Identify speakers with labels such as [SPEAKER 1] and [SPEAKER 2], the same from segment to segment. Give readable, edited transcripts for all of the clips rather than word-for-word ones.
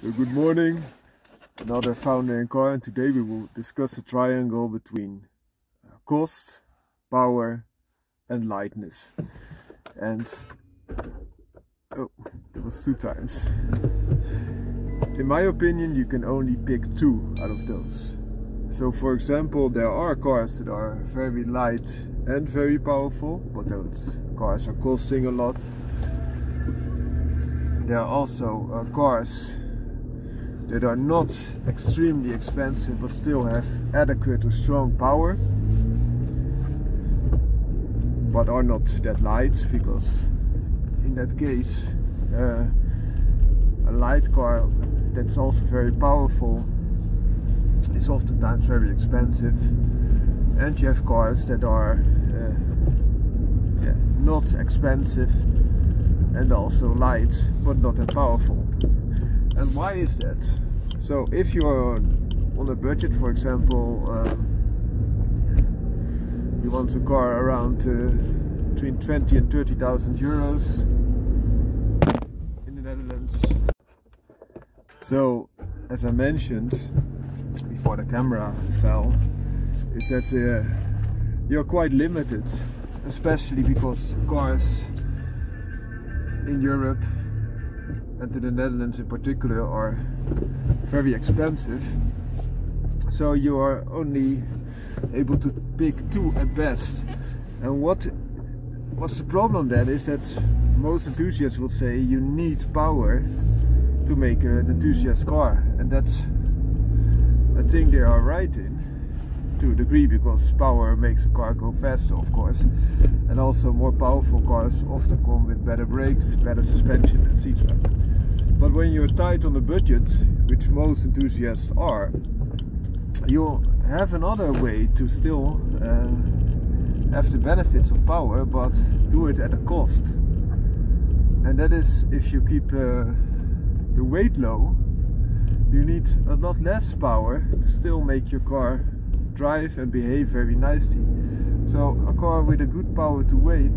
[SPEAKER 1] So good morning, another founder in car, and today we will discuss the triangle between cost, power and lightness. And oh, that was 2 times. In my opinion, you can only pick 2 out of those. So for example, there are cars that are very light and very powerful, but those cars are costing a lot. There are also cars that are not extremely expensive but still have adequate or strong power, but are not that light, because in that case a light car that's also very powerful is oftentimes very expensive. And you have cars that are not expensive and also light but not that powerful. And why is that? So if you're on a budget, for example, you want a car around between 20 and 30,000 euros in the Netherlands. So as I mentioned before the camera fell, is that you're quite limited, especially because cars in Europe and in the Netherlands in particular are very expensive. So you are only able to pick 2 at best. And what's the problem then is that most enthusiasts will say you need power to make an enthusiast car, and that's a thing they are right in to a degree, because power makes a car go faster, of course, and also more powerful cars often come with better brakes, better suspension, etc. But when you're tight on the budget, which most enthusiasts are, you have another way to still have the benefits of power, but do it at a cost. And that is, if you keep the weight low, you need a lot less power to still make your car drive and behave very nicely. So a car with a good power to weight,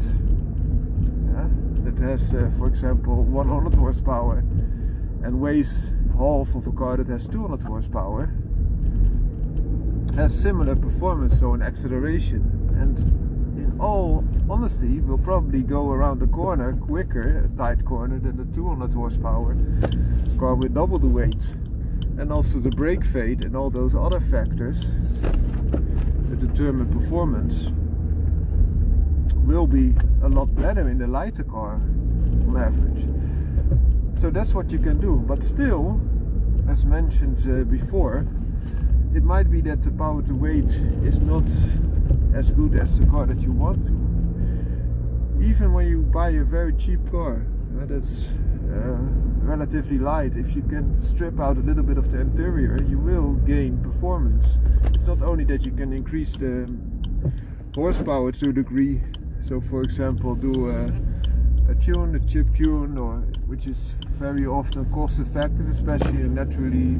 [SPEAKER 1] that has for example 100 horsepower and weighs half of a car that has 200 horsepower, has similar performance, so an acceleration, and in all honesty will probably go around the corner quicker, a tight corner, than the 200 horsepower car with double the weight. And also the brake fade and all those other factors that determine performance will be a lot better in the lighter car on average. So that's what you can do. But still, as mentioned before, it might be that the power to weight is not as good as the car that you want to. Even when you buy a very cheap car that's relatively light, if you can strip out a little bit of the interior, you will gain performance. It's not only that you can increase the horsepower to a degree, so for example do a chip tune, or which is very often cost effective, especially in naturally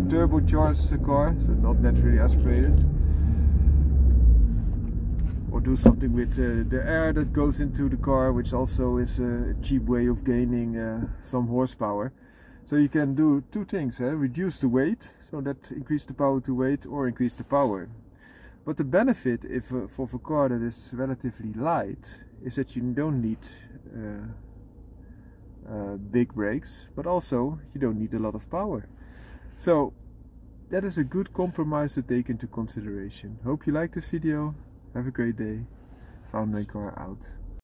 [SPEAKER 1] turbocharged car, so not naturally aspirated, or do something with the air that goes into the car, which also is a cheap way of gaining some horsepower. So you can do 2 things, reduce the weight, so that increase the power to weight, or increase the power. But the benefit for a car that is relatively light is that you don't need big brakes, but also you don't need a lot of power. So that is a good compromise to take into consideration. Hope you like this video. Have a great day. Found my car out.